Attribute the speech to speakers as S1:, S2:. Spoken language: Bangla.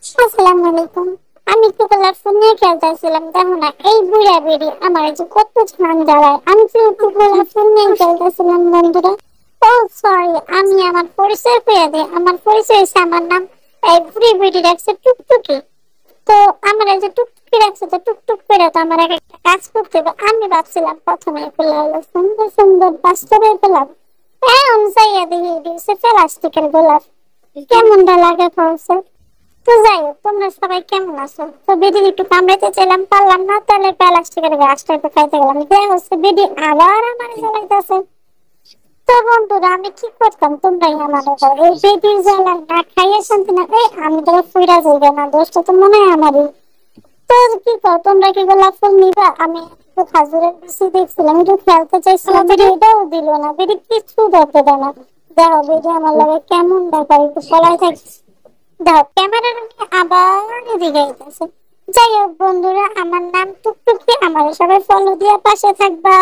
S1: আসসালামু আলাইকুম। আমি একটু কালারফুল নিয়ে খেলতেছিলাম, দেখো না এই বুড়া বেড়ি আমার এই যে কত ঝান জ্বালায়। আমি তো একটু কালারফুল নিয়ে খেলতেছিলাম বন্ধুরা। ও সরি, আমি আমার পরিচয় পেয়ে দিই। আমার পরিচয় হচ্ছে, আমার নাম এই বুড়ি বেড়ি রাখছে টুকটুকি। তো আমার এই যে টুকটুকি রাখছে, তো টুকটুক করে তো আমার একটা কাজ করতে হবে। আমি ভাবছিলাম প্রথমে এগুলো হলো সুন্দর সুন্দর বাস্তবে পেলাম, এখন যাইয়া দেখি এটি হচ্ছে প্লাস্টিকের গোলাপ। কেমনটা লাগে ফলছে? তো যাই হোক, তোমরা সবাই কেমন আছো? তো বেডি একটু কামড়াইতে চাইলাম, পারলাম না, তাহলে প্লাস্টিকের গাছটা একটু খাইতে গেলাম। দেখ হচ্ছে বেডি আবার আমার জ্বালাইতেছে। তো বন্ধুরা, আমি কি করতাম তোমরাই আমাকে বলো। এই বেডির জ্বালা না খাইয়ে শান্তি না। এই আমি তো ফুইরা যাইবে না, দোষটা তো মনে হয় আমারই। তো কি কর, তোমরা কি গোলাপ ফুল নিবা? আমি একটু খাজুরের বিচি দেখছিলাম, একটু খেলতে চাইছিলাম, বেডি এটাও দিল না, বেডি কিছু ধরতে দেয় না। দেখো বেডি আমার লাগে কেমন ব্যাপার, একটু পলাই থাকি। দাও ক্যামেরাটা নিয়ে আবার এদিকে আইতাছে। যাই হোক বন্ধুরা, আমার নাম টুকটুকি, আমার সবাই ফলো দিয়ে পাশে থাকবা।